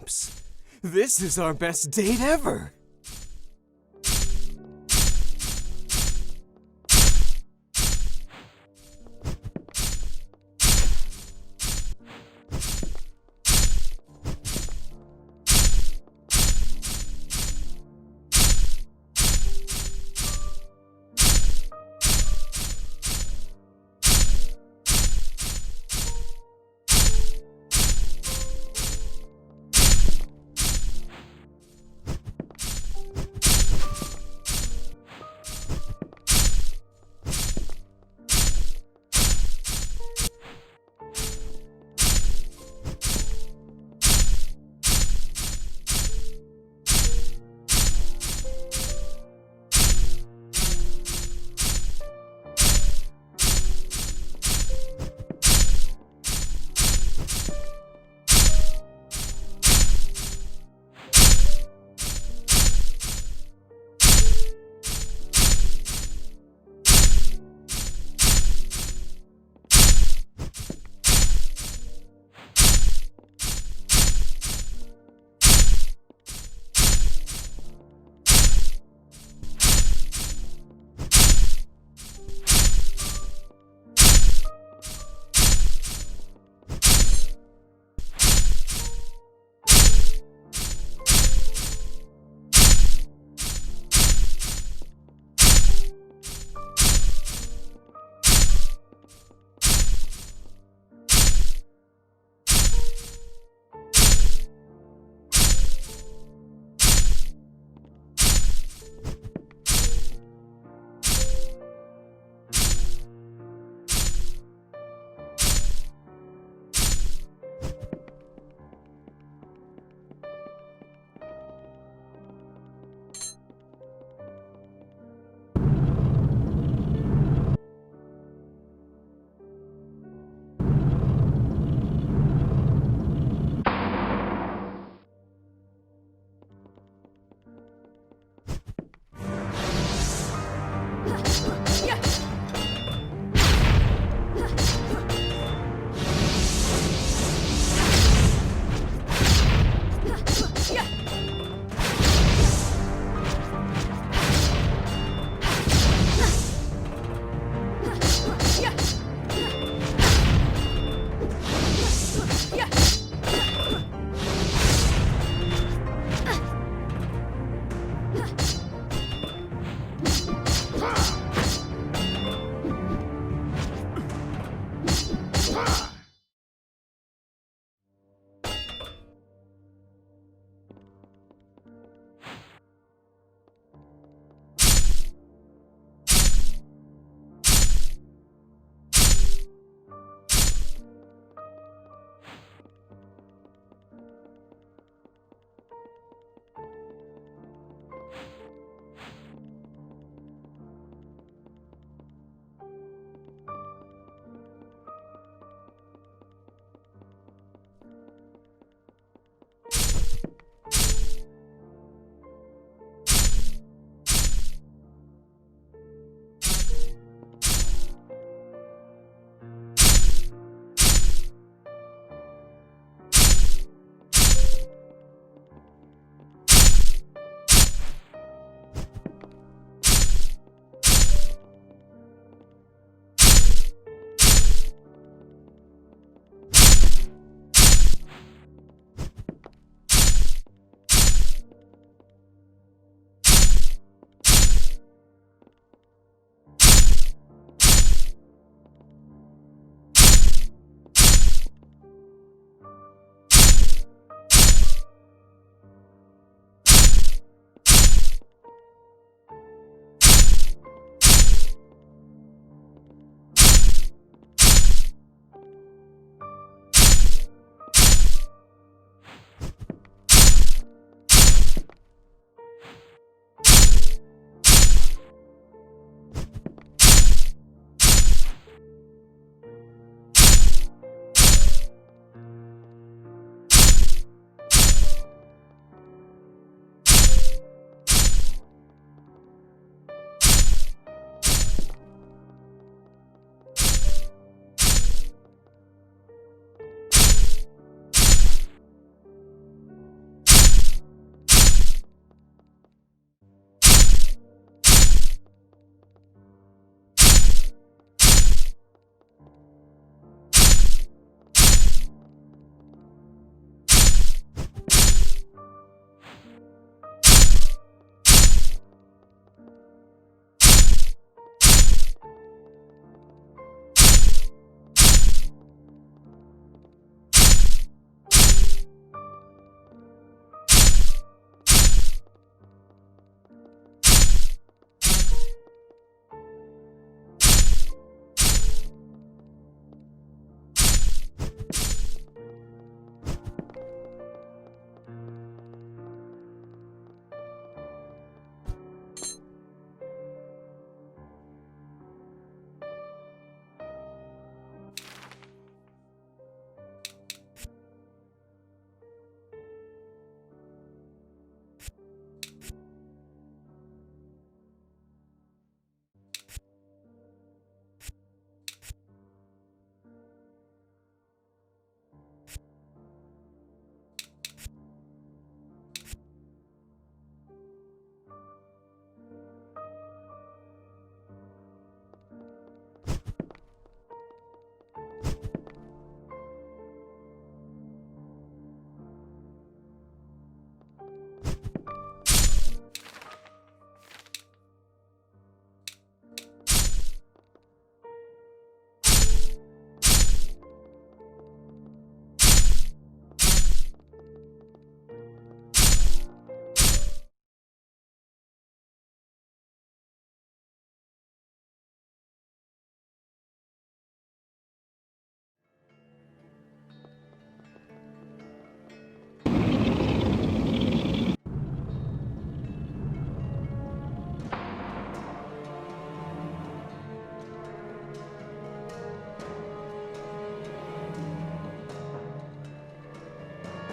lips. This is our best date ever.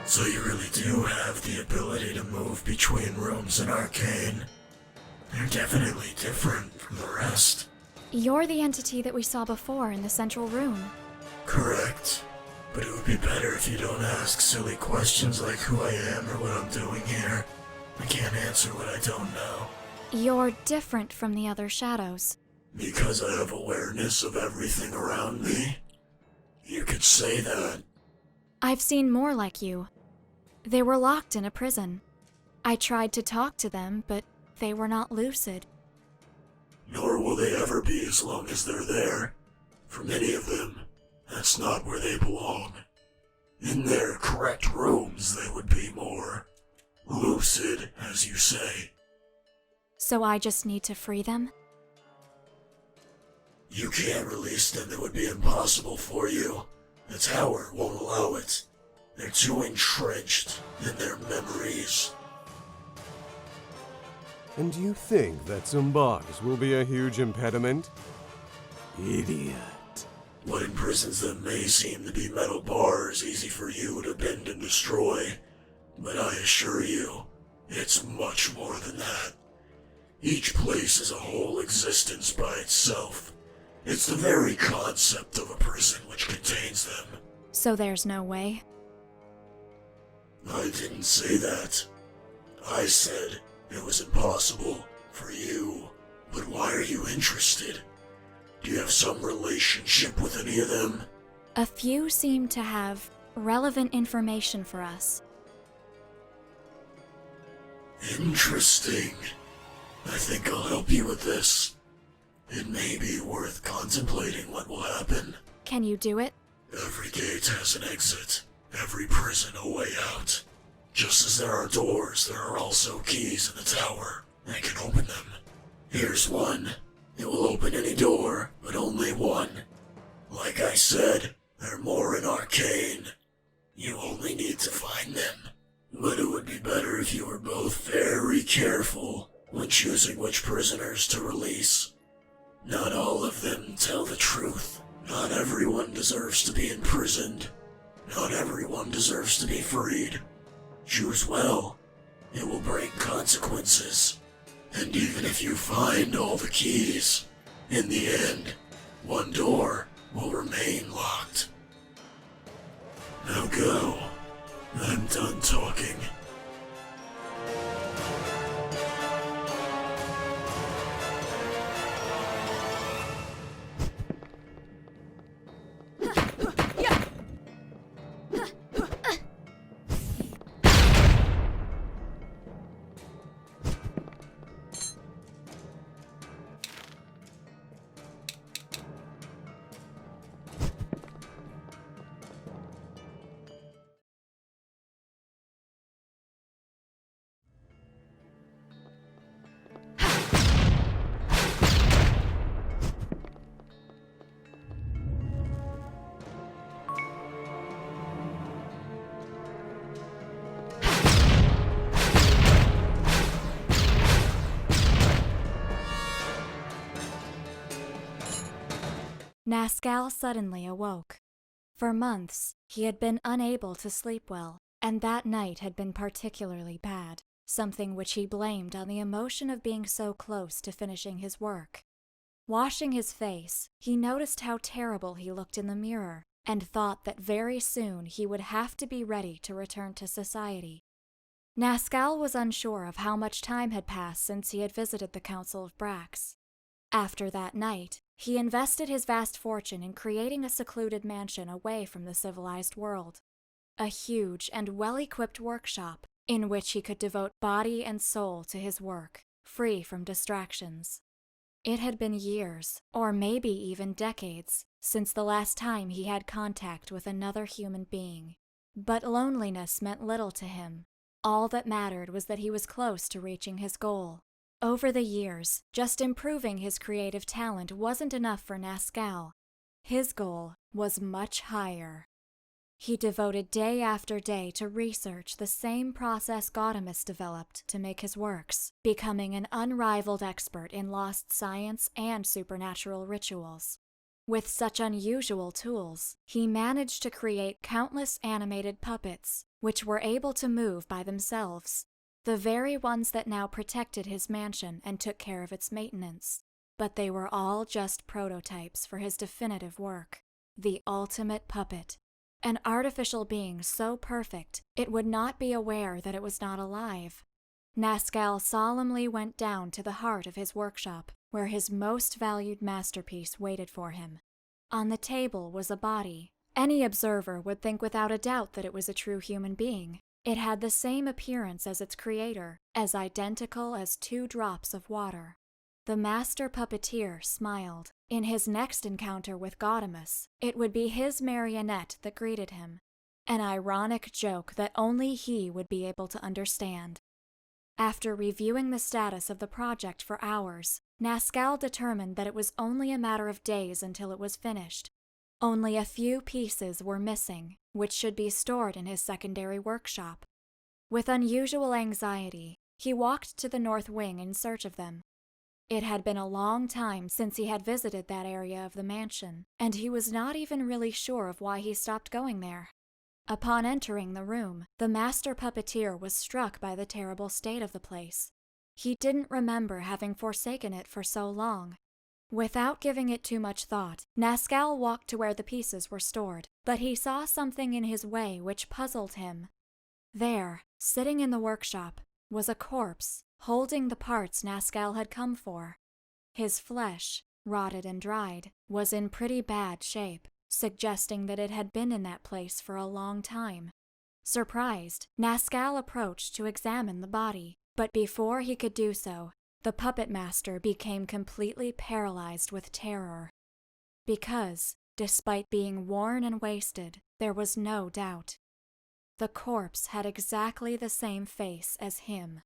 So you really do have the ability to move between rooms in Arcane. They're definitely different from the rest. You're the entity that we saw before in the central room. Correct. But it would be better if you don't ask silly questions like who I am or what I'm doing here. I can't answer what I don't know. You're different from the other shadows. Because I have awareness of everything around me? You could say that. I've seen more like you. They were locked in a prison. I tried to talk to them, but they were not lucid. Nor will they ever be as long as they're there. For many of them, that's not where they belong. In their correct rooms, they would be more lucid, as you say. So I just need to free them? You can't release them, it would be impossible for you. The tower won't allow it. They're too entrenched in their memories. And you think that some bars will be a huge impediment? Idiot. What imprisons them may seem to be metal bars easy for you to bend and destroy, but I assure you, it's much more than that. Each place is a whole existence by itself. It's the very concept of a prison which contains them. So there's no way? I didn't say that. I said it was impossible for you. But why are you interested? Do you have some relationship with any of them? A few seem to have relevant information for us. Interesting. I think I'll help you with this. It may be worth contemplating what will happen. Can you do it? Every gate has an exit. Every prison a way out. Just as there are doors, there are also keys in the tower. I can open them. Here's one. It will open any door, but only one. Like I said, there are more in Arcane. You only need to find them. But it would be better if you were both very careful when choosing which prisoners to release. Not all of them tell the truth. Not everyone deserves to be imprisoned. Not everyone deserves to be freed. Choose well. It will bring consequences. And even if you find all the keys, in the end, one door will remain locked. Now go. I'm done talking. Nascal suddenly awoke. For months, he had been unable to sleep well, and that night had been particularly bad, something which he blamed on the emotion of being so close to finishing his work. Washing his face, he noticed how terrible he looked in the mirror, and thought that very soon he would have to be ready to return to society. Nascal was unsure of how much time had passed since he had visited the Council of Brax. After that night, he invested his vast fortune in creating a secluded mansion away from the civilized world. A huge and well-equipped workshop in which he could devote body and soul to his work, free from distractions. It had been years, or maybe even decades, since the last time he had contact with another human being. But loneliness meant little to him. All that mattered was that he was close to reaching his goal. Over the years, just improving his creative talent wasn't enough for Nascal. His goal was much higher. He devoted day after day to research the same process Gaudemus developed to make his works, becoming an unrivaled expert in lost science and supernatural rituals. With such unusual tools, he managed to create countless animated puppets, which were able to move by themselves, the very ones that now protected his mansion and took care of its maintenance. But they were all just prototypes for his definitive work, the ultimate puppet, an artificial being so perfect it would not be aware that it was not alive. Nazcal solemnly went down to the heart of his workshop, where his most valued masterpiece waited for him. On the table was a body. Any observer would think without a doubt that it was a true human being. It had the same appearance as its creator, as identical as 2 drops of water. The master puppeteer smiled. In his next encounter with Gaudamus, it would be his marionette that greeted him, an ironic joke that only he would be able to understand. After reviewing the status of the project for hours, Nazcal determined that it was only a matter of days until it was finished. Only a few pieces were missing, which should be stored in his secondary workshop. With unusual anxiety, he walked to the north wing in search of them. It had been a long time since he had visited that area of the mansion, and he was not even really sure of why he stopped going there. Upon entering the room, the master puppeteer was struck by the terrible state of the place. He didn't remember having forsaken it for so long. Without giving it too much thought, Nazcal walked to where the pieces were stored, but he saw something in his way which puzzled him. There, sitting in the workshop, was a corpse, holding the parts Nazcal had come for. His flesh, rotted and dried, was in pretty bad shape, suggesting that it had been in that place for a long time. Surprised, Nazcal approached to examine the body, but before he could do so, the puppet master became completely paralyzed with terror. Because, despite being worn and wasted, there was no doubt. The corpse had exactly the same face as him.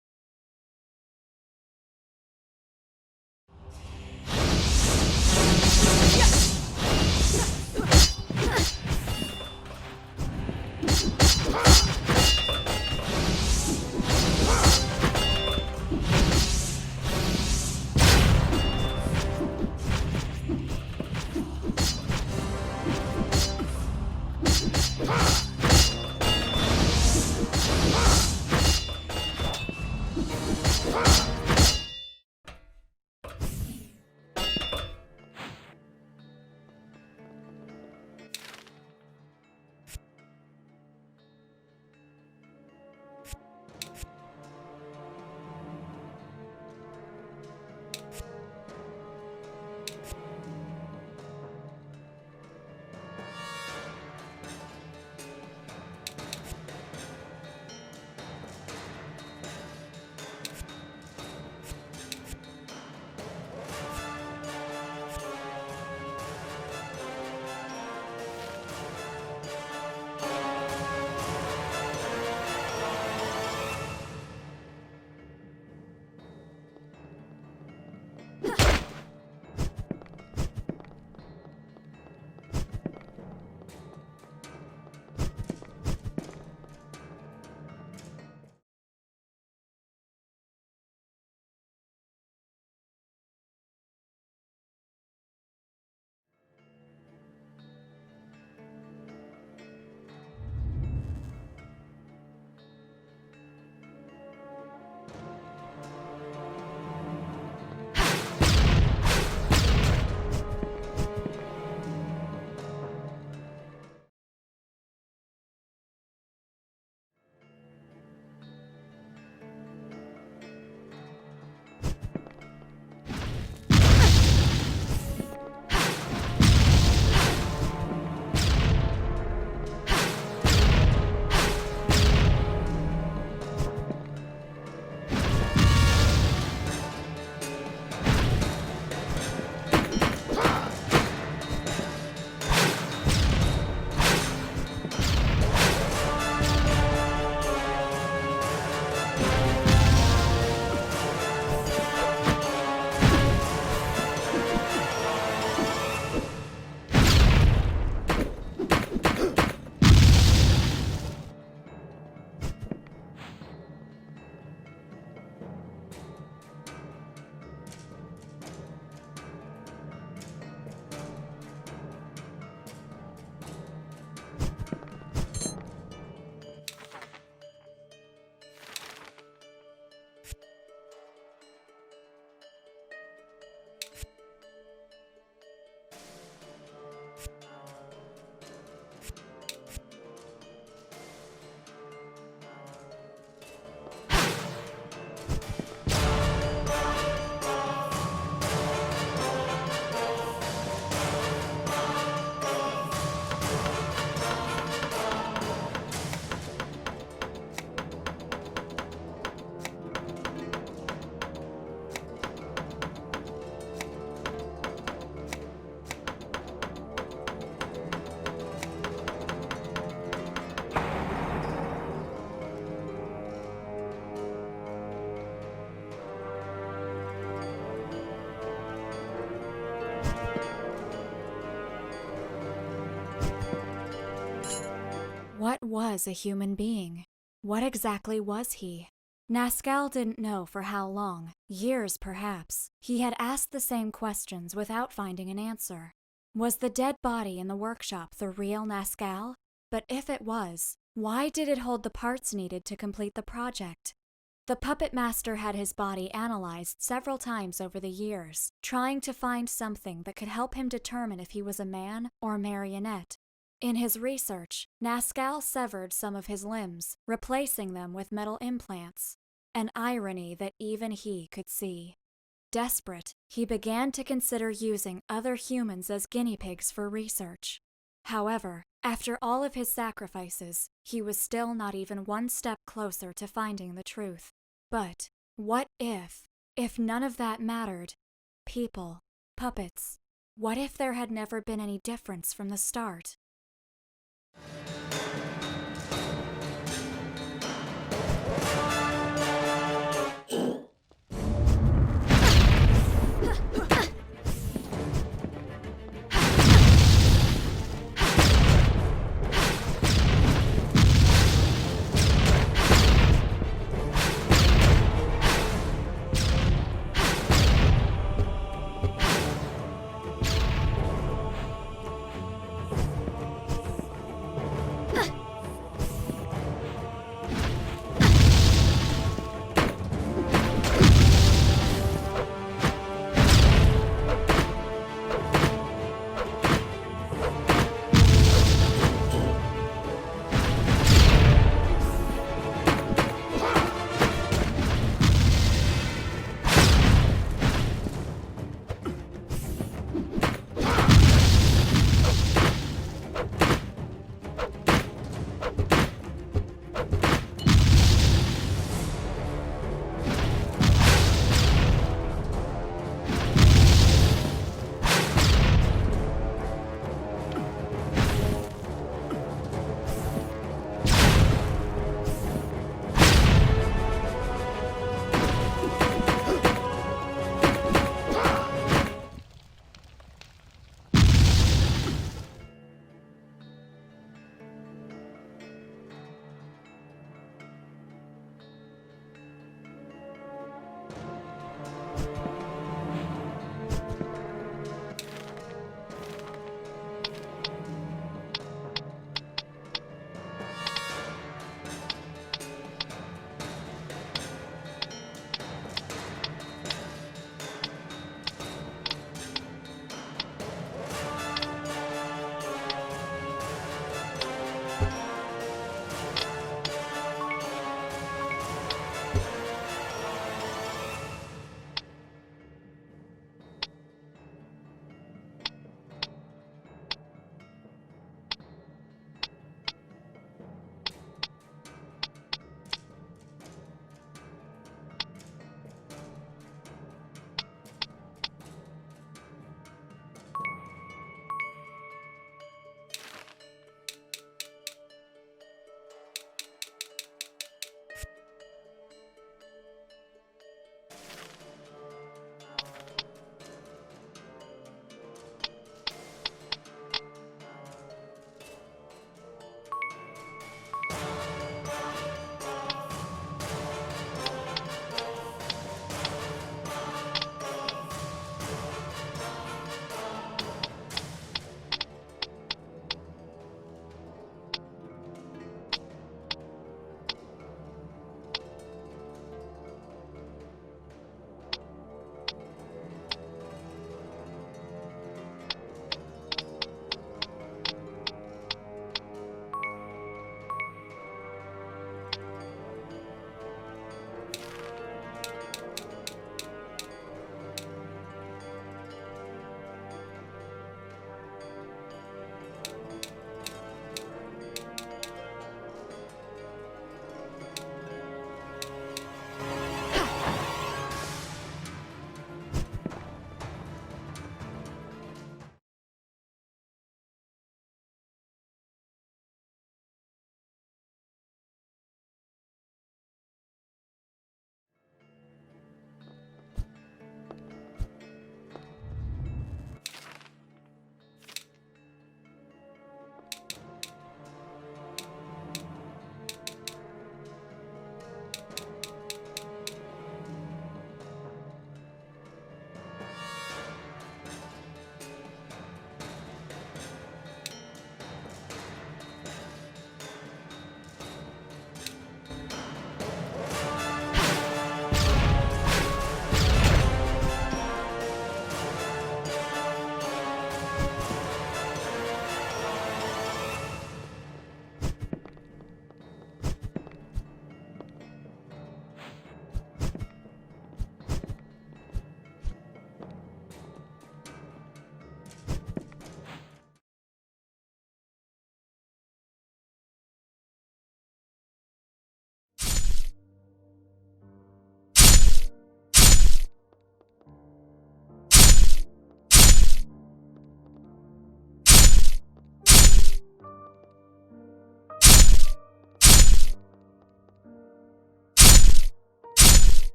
was a human being? What exactly was he? Nascal didn't know for how long, years perhaps. He had asked the same questions without finding an answer. Was the dead body in the workshop the real Nascal? But if it was, why did it hold the parts needed to complete the project? The puppet master had his body analyzed several times over the years, trying to find something that could help him determine if he was a man or a marionette. In his research, Nascal severed some of his limbs, replacing them with metal implants, an irony that even he could see. Desperate, he began to consider using other humans as guinea pigs for research. However, after all of his sacrifices, he was still not even one step closer to finding the truth. But what if none of that mattered? People, puppets. What if there had never been any difference from the start?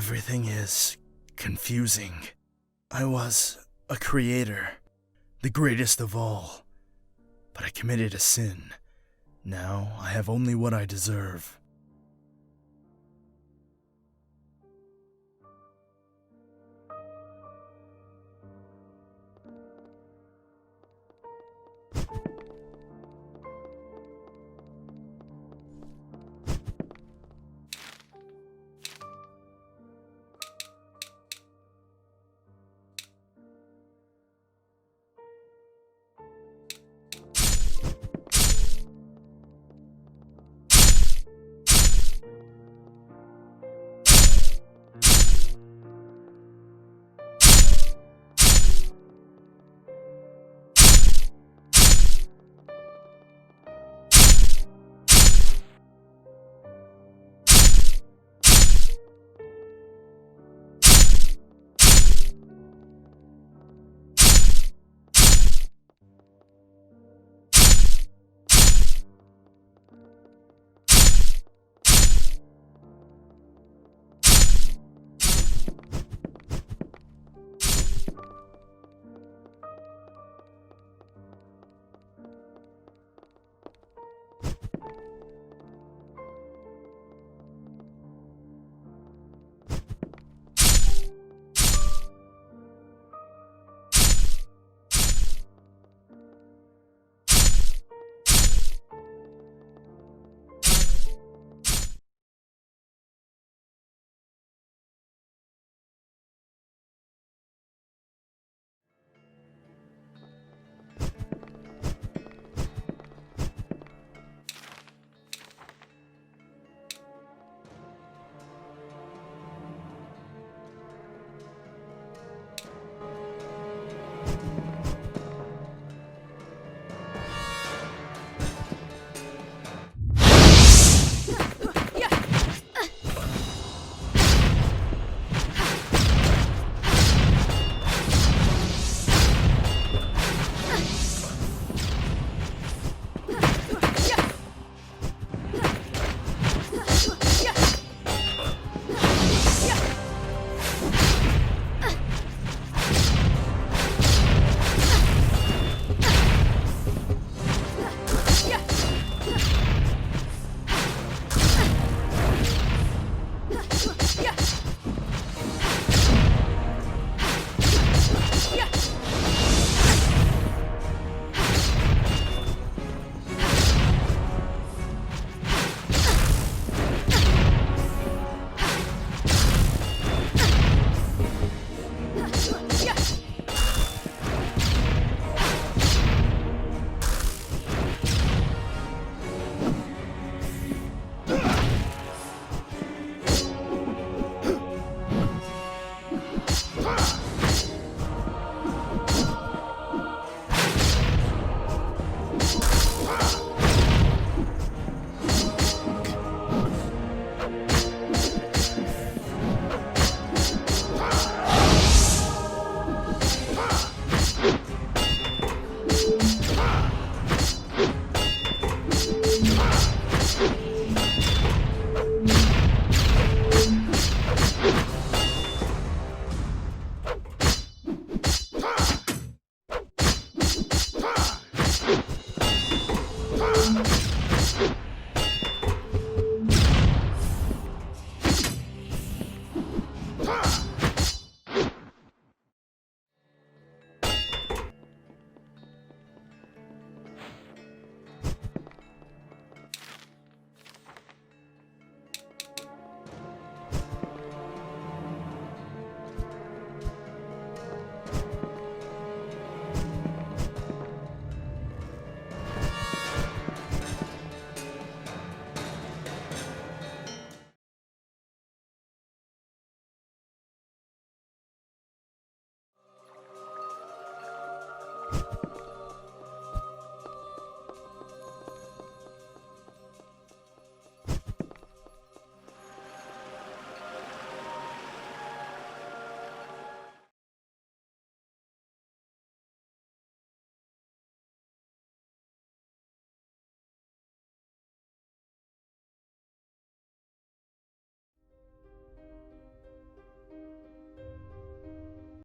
Everything is confusing. I was a creator, the greatest of all, but I committed a sin. Now I have only what I deserve.